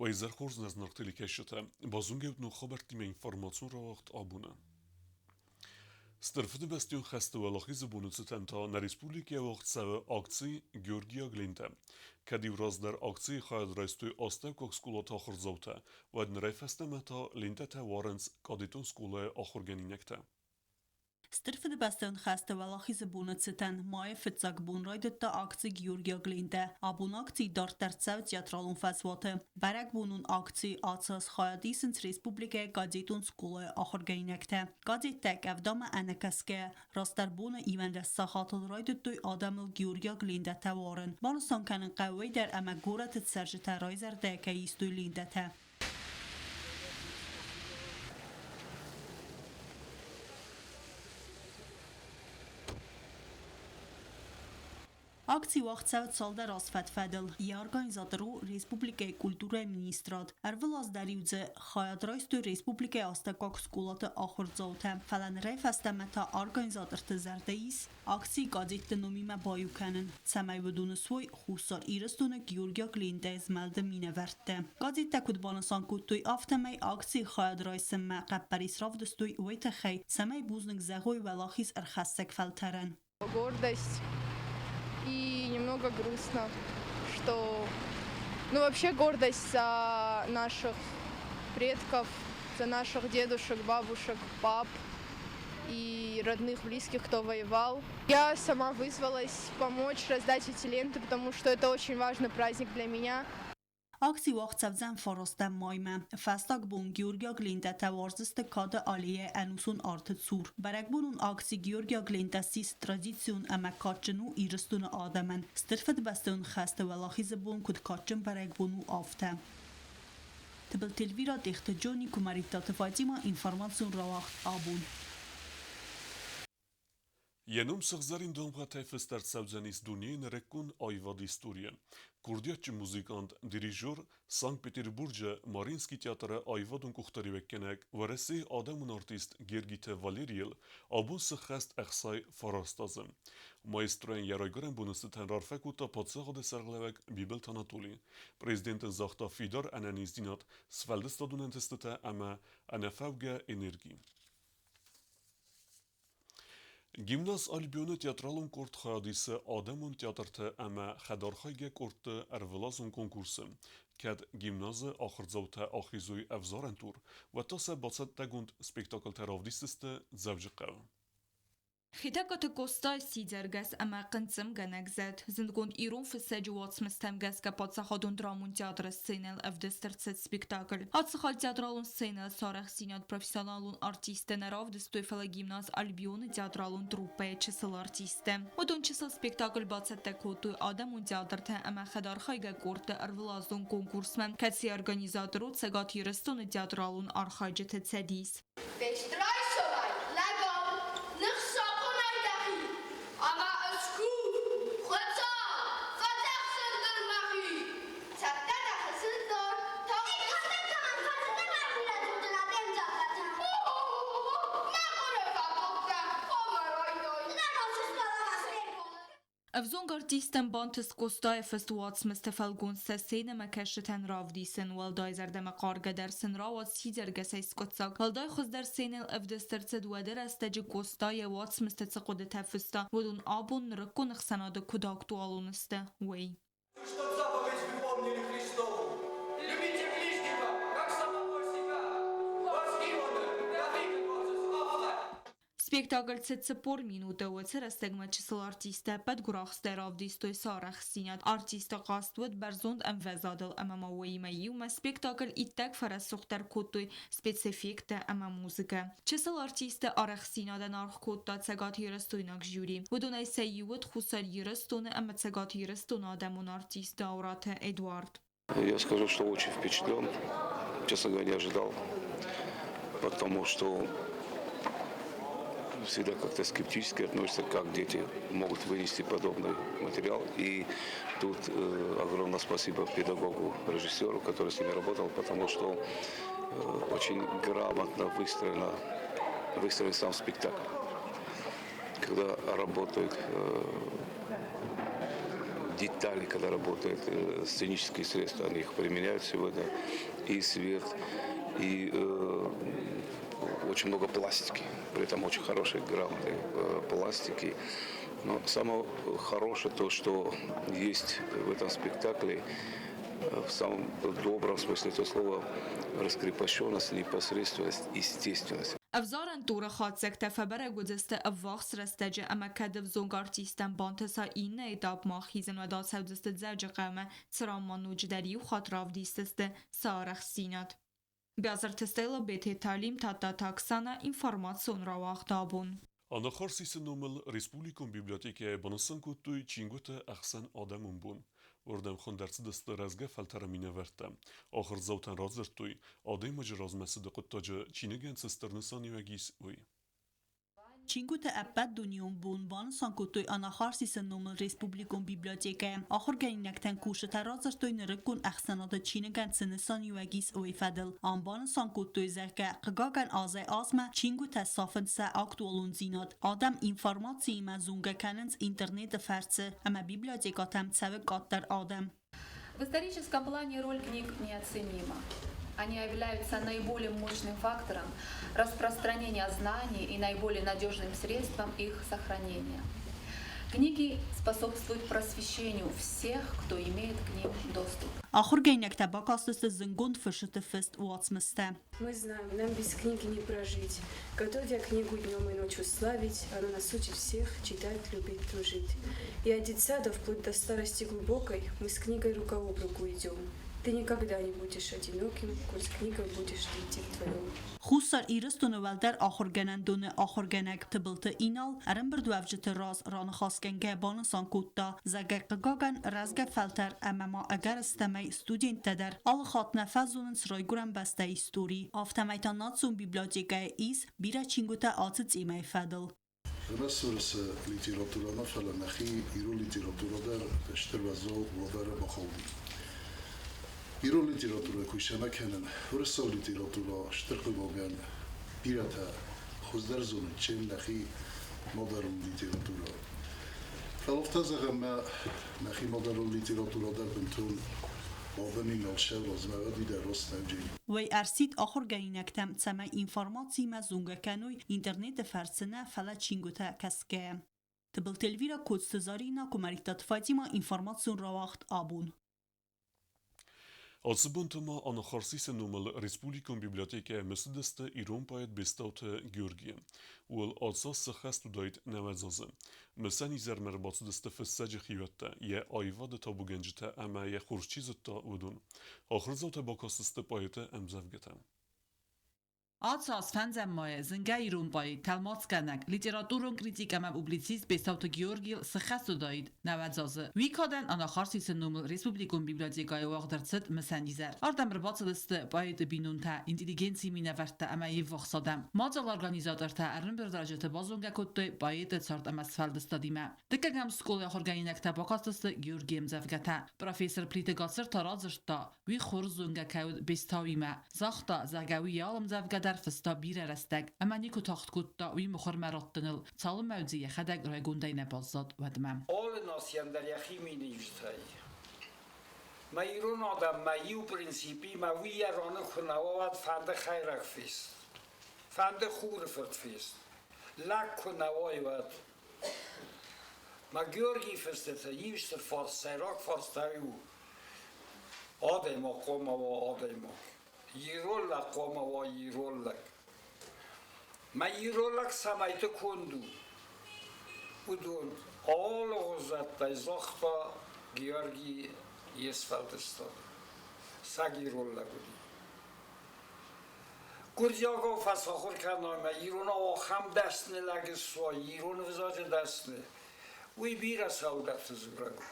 ویزرخورز نزناکتلی کشته بازونگه نو خبرتی می انفرماسیون را وقت آبونه. Stërfët bastion xhestëvallahë zëbunëcët ta në Respublikë وقت سوى akci Georgia Glinte. Kadi vrazder akci خواهد رایستوی آستو که سکولا تا آخر زوته و نرای فسته متا لینته تا وارنس کادیتون سکولا آخر گنینکته. Stërfët bastion xhestëvallahë zëbunëcët maj fëtsak bunrajdet të akci Georgia Glinte. Abun akci dar tercev teatralun fesvate. Berek bunun akci acës xajadisën Respublike kaditon skole آخر گنینکته. Kaditek evdama enekəske rastər bunu ivende sahatıl rajdet të Adamıl Georgia Glinte të warën. Banısan kanın qavvej der əmə gorat të sərjit rajzer də kəyistuy Glinte të. Акції вахтсевт салда расfetfedil. I organizatoru Respublike Kulture Ministrat. Ervilas deriuze xayadrajstu Respublike Astekok skulatı axırdzavte. Falan reyfestemeta organizator të zerdeis. Akcii gazet të nomime bayukenin. Semej vëdune svoj xusar irestune Georgia Glinte zmelde mine vertte. Gazet të kutbanësan kutuj aftemej akcii xayadrajsem me qepperis ravdëstuj ujtë xej. Semej buznik zehoj velachis erxessek felteren. Гордость и немного грустно, что, вообще гордость за наших предков, за наших дедушек, бабушек, пап и родных, близких, кто воевал. Я сама вызвалась помочь раздать эти ленты, потому что это очень важный праздник для меня. Akcji وقتزن فرسته مایمه فستاک بون گیورگیا گلینده توارزست کاد آلیه انوسون آرت سور برک بونون akcji گیورگیا گلینده سیس ترادیسیون اما کاتجنو ایرستون آدمن سترفت بستون خسته ولاخیز بون کد کاتجن برک بونو آفته تبل تلویرا دیخت جونی کماریتا تفاجیما انفرماسیون رواخت آبون Jenom sëgzarin dëmëga të efester savzanis dunje në rekun ajvad istorije. Kurdjaqë muzikant, dirijor, Sankt Peterburgje, Marinski teatre ajvadun kuhtarive kenek, vëresi ademun artist Gergite Valeriel, abun së khest eksaj farastazëm. Maestrojen jarajgëren bunësët të rarfeku të patsëgë dhe sërglevek Bibel të Anatoli. Prezidentën zahta Fidar Ananis dinat, sfeldes të dunentës të ama anefavge energi. Gimnaz Albionu teatralun kort xayadisi Ademun teatrte ama xadarxayge kortte ervilazun konkursu. Kad gimnazı axırzavte axizuy evzaren tur ve tase batsat tegund spektakl teravdististe zavjiqev. خیتاکات کوستای سیدرگس اما قنصم گنگزد زندگوند ایرون فساجی واتس مستمگس که پادسخادون درامون تئاتر سینل افدسترست سپیکتاکل. هاتسخال تئاترالون سینل سارخ سینات پروفیسیونالون ارتیسته نراف دستویفلا گیمناز البیون تئاترالون تروپه چسل ارتیسته. ودون چسل سپیکتاکل باتست تکوتوی آدمون تئاترته اما خدارخایگه کورت ارولازون کنکورسمن کسی ارگانیزاتورو تسگاتی رستون تئاترالون ارخایجت تسدیس. افزونگ ارتیستن بانتس کوستای فستواتس مستفلگون سسین مکشتن رافدیسن والدای زردم قارگه درسن راوات سیدرگس ایسکوتساک والدای خوز درسین الافدسترتد ودر استجی کوستای واتس مستتسقود تفستا ودون آبون رکون اخسناد کداکتو آلونسته وی Спектакль цепор минуты уцер استگما چسل ارتیسته بد گراخست رافدیستوی سارخ سینات ارتیسته قاستود برزوند ام وزادل اما موی میو ما спектакль ایتک فرسوختر کتوی سپیسیفیک اما موزیکه چسل ارتیسته آرخ سینادن آرخ کتا تسگات یرستویناک جوری ودونای سیوت خسر یرستون اما تسگات یرستون آدمون ارتیسته اورات ادوارد. Я скажу, что очень впечатлен, честно говоря, не ожидал, потому что всегда как-то скептически относятся, как дети могут вынести подобный материал. И тут огромное спасибо педагогу, режиссеру, который с ними работал, потому что очень грамотно выстроен сам спектакль. Когда работают детали, когда работают сценические средства, они их применяют сегодня, и свет, и очень много пластики, при этом очень хорошей, грамотной пластики. Но самое хорошее то, что есть в этом спектакле, в самом добром смысле этого слова, раскрепощенность, непосредственность, естественность. افزارن دور خاطسک تفبر گذسته اواخس رستجه اما کدف زونگ آرتیستن بانتسا این ایداب ماخیزن و دا سودست زرج قومه سرامانوج دری و خاطراف دیستست سارخ سینات. بیازر تستیلا بیت تعلیم تا تاکسانا اینفارماسیون را واختابون. Անախարսիսը նոմել Ռեսպուլիկոն բիբլիոթեկայի բանասան կուտույ չինգուտը ախսան ադամուն բուն, որդեմ խնդարցը դստը ռազգա ֆալտարամինը վերտը, ախր զավտան ռազրտույ, ադայմը ժրազմեսը դղտաջը չինգենցը ստրնսան իմագիս ուй. Չինգուտը ապատ դունիում բուն բան սանկուտույ անախարսիսը նոմել Ռեսպուբլիկոն բիբլիոթեկայ ախոր գայնակտան կուշը տարածրտույ նրկուն ախսանատը չինգան ծնսան յուագիս ուի ֆադել անբան սանկուտույ զարկա qgagан ազայ ազմը չինգուտը սաֆնսա ակտուալուն զինատ ադամ ինֆորմացիի մազունգականենց ինտերնետը ферце ама библиотекатам цавы каттар адам. В историческом плане роль книг неоценима. Они являются наиболее мощным фактором распространения знаний и наиболее надежным средством их сохранения. Книги способствуют просвещению всех, кто имеет к ним доступ. Ախոր գայնակտա բակաստը զնգոнд ֆշտը фест уацмստэ. Мы знаем, нам без книги не прожить. Готовя книгу днем и ночью славить, она нас учит всех читать, любить, дружить. И от детсада вплоть до старости глубокой мы с книгой рука об руку идем. Ты никогда не будешь одиноким, коль с книгой будешь идти вдвоем. Խուսար իրստոնը վալդար ախոր գանանդոնը ախոր գանակ տբլտը ինալ արն բրդուավջտը ռազ ռան խասկեն գաբան սանկուտտա զագա qgagан ռազգա ֆալտար ամամա ագար ստամay ստուդենտ տդար ալ խատնա ֆազունն սրոյգուրան բաստայ ստորի ավտոմայտանացուն բիբլիոթեկայ իս բիրա չինգուտա ացծ իմայ ֆադլ Ռասուրս լիտերատուրանա ֆալանախի իրո լիտերատուրադար շտրվազո վոդարը բախալդի Իրոն լիտերատուրը կույշանակենն, որսով լիտերատուրա շտրխվոգան բիրաթա խոզդար զոնը չեն նախի մոդարուն լիտերատուրա։ Խալովտազաղը մա նախի մոդարուն լիտերատուրա դար բնթուն ովենին ալշև լոզմաղադի դարոս նավջին։ Վայ արսիտ ախոր գայնակտամ ծամա ինֆորմացիի մազունգականույ ինտերնետը ֆարցնա ֆալա չինգուտա կասկե։ Տբլտելվիրա կոծտզարինա կոմարիտատ ֆատիմա ինֆորմացիոն ռավախտ աբուն։ Ացբունտումը անախարսիսը նոմել Ռեսպուլիկոն բիբլիոթեկայի մսդստը իրոն պայդ բեստավթը Գյորգիը, ուլ ացաս սխաստ ու դայդ նավազազը, մսանի զերմեր բացդստը ֆսսաջը խիվետը, է այվադը տաբուգենջտը ամա է խուրչիզըտա ուդուն, ախրզավթը բակասստը պայդը əmzəvgətə. Ացած ֆանզամայ զնգայրուն պայ թալմոց կանակ լիտերատուրոն կրիտիկամա ուբլիցիստ բեսավտը Գյորգիլ սխասուդայդ նավազազը վիկադան անախարսիսը նոմել Ռեսպուբլիկոն բիբլիոթեկայ ուաղդրցըտ մսանիզար արդամր բացդստը պայդը բինունթա ինտելիգենցի մինավարտա ամայի վոխսադամ մածալ օրգանիզատորթա արնբեր դարաջտը բազոնգակոտը պայդը ցարտ ամասֆալդստադիմա դկագամ սկոլը օրգանինակտա բակաստստը Գյորգիեմ զավգատա պրոֆեսոր պրիտեգացր տարածրտա վի խորզոնգակայ բեստավիմա զախտա զագավի յալմ զավգատա فستا بیر رستگ اما نیکو تاخت کود تا وی مخور مراتنل سال موزی خدگ رای گندای نبازد و دمم. آل ناسیان در یخی می نیشتایی. ما ایران آدم ما یو پرینسیپی ما وی رانه خنواد فند خیرک فیست. فند خور فرد فیست. لک خنوای واد. ما گیورگی فسته تا یوشتر فارس سیراک فارس تایو. آدم قوم و آدم Yirolak koma va yirolak. Ma yirolak samayte kundu. Udun all ozatta izokta Georgi Yesfaldestad. Sagirolak udi. Kurjago fasakhor kanay ma yirona o kham dastne lage so yirona vizaj dastne. Uy bira saudat zurago.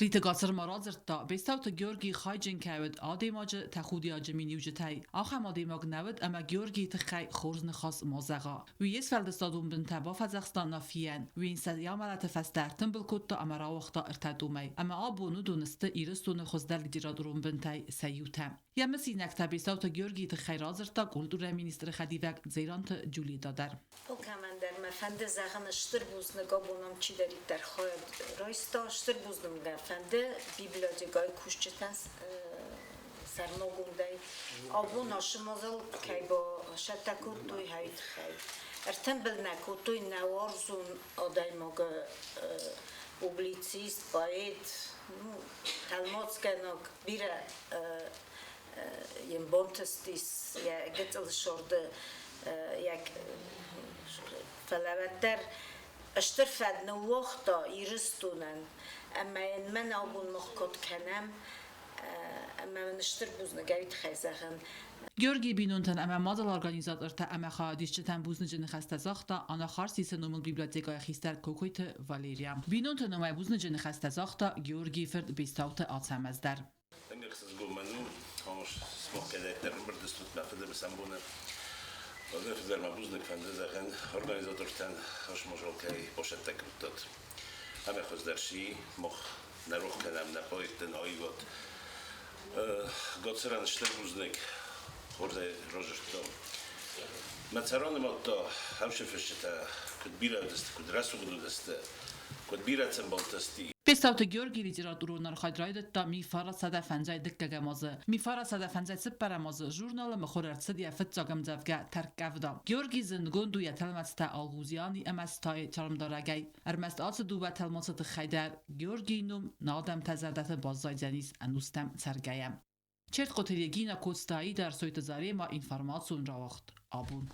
پریتگاتر مرازرتا بستاوت گیورگی خایجن کود آدیماج تخودی آجمینی وجتای آخم آدیماگ نود اما گیورگی تخی خورزن خاص مازغا ویس فلدستادون بن تبا فزخستان نافیان وین سیامالت فسترتن بالکوتا اما راوختا ارتدومی اما آبونو دونسته ایرستون خزدل دیرادرون بنتای سیوتم یا مسینک تا بستاوت گیورگی تخی رازرتا کلتور مینیستر خدیوک زیرانت جولی دادر. Polkamander فنده زغن اشتر بوزنه گابونم چی دارید در خواهد رایستا اشتر بوزنم گه فنده بیبلیاتیکای کشچتن سرماگم دای آبون آشمازل که با شتکوت توی هایت خیلی ارتنبل نکوت توی نوارزون آدای مگه publicist, poet, talmotskenok, bire jem bontestis, ja getel shorde, jak falavetter, اشترفد نوختا ایرستونن، اما این من آبون مخکت کنم، اما من اشتر بوزنه گوید خیزخن. Georgi Binunten ama model organizatorta ama khadishchetan buznejin khastazakta ana kharsi senomul biblioteka khister kokoyte Valeria. Binunten ama buznejin khastazakta Georgi Ferd bistauta atsamazder. Nixes gomanu, hoş smokkeler berdestut mafde besambona. Oda fizer mabuznek fandezagen organizatortan hoş mojolkay poshettek tutat. Ama khozdershi moch naruch kanam na poiten oygot. Gotseran shtelbuznek Orada rożeszto. Macarony motto, hamsze feszta, kudbira dest, kudrasu dest, kudbira cemboltesti. Bistauta Georgi literaturunlar khadraydetta mi farasada fanjay dikkagamaze. Mi farasada fanjay separamaze jurnal mkhorartsa dia fetsagam zavga tarkavda. Georgi zindgun duya talmatsta alghuziani amastay charmdaragay. Armast atsu duba talmatsat khaydar Georgi num nadam tazadat bazayjanis anustam sargayam. چرت قطریگینا کوستایی در سویت زاری ما اینفارماسیون را وقت آبون.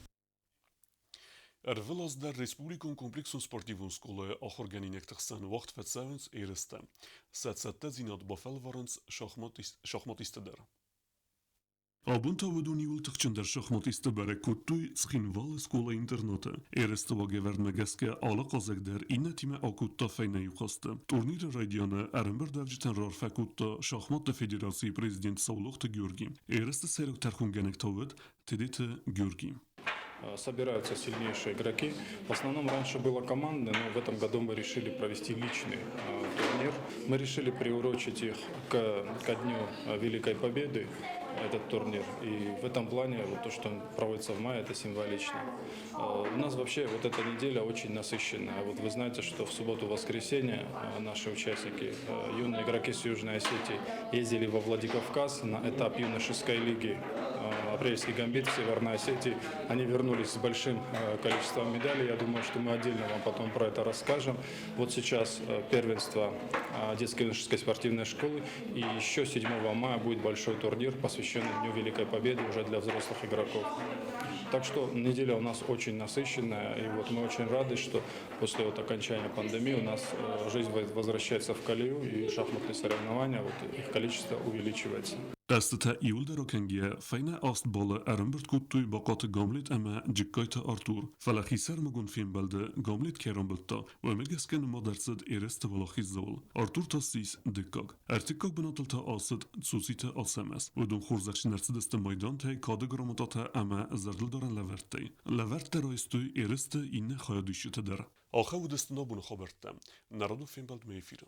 Wil als der Republikum Complexum Sportivum Skole auch organinektachsan wacht vetzavens erste. Satsette zinat bafelvarens schachmatisteler. Abunta veduni ultachchender schachmatiste bere kutuy schinval skola internate. Erste wage werd megeske alle qazek der inetime akutta feyne yuqaste. Turnir radyana Erember devjiten rar fakutta schachmat federasi prezident Savlucht Georgi. Erste serok terkungenek tawed tedite Georgi. Собираются сильнейшие игроки. В основном раньше было командное, но в этом году мы решили провести личный турнир. Мы решили приурочить их ко дню Великой Победы, этот турнир. И в этом плане вот то, что проводится в мае, это символично. У нас вообще вот эта неделя очень насыщенная. Вот вы знаете, что в субботу-воскресенье наши участники, юные игроки с Южной Осетии, ездили во Владикавказ на этап юношеской лиги. Апрельский гамбит в Северной Осетии. Они вернулись с большим количеством медалей. Я думаю, что мы отдельно вам потом про это расскажем. Вот сейчас первенство детской юношеской спортивной школы. И еще 7 мая будет большой турнир, посвященный Дню Великой Победы уже для взрослых игроков. Так что неделя у нас очень насыщенная. И вот мы очень рады, что после вот окончания пандемии у нас жизнь возвращается в колею. И шахматные соревнования, вот их количество увеличивается. Destete iul rokengie fejne astballe Erembert kuttuy baqat Gamlet ama Jikkayta Artur. Falaxi sermagun film belde Gamlet kerambelta ve megesken madersed ereste valaxizol. Artur tassis dikkag. Ertikkag benatalta ased tsusite alsemes. Ve dun xurzakshi nersedeste maydante kadegramatata ama zerdil daran leverte. Leverte raistuy ereste inne khayadishite der. Axav destena bunu xabertem. Naradu film beld meyfira.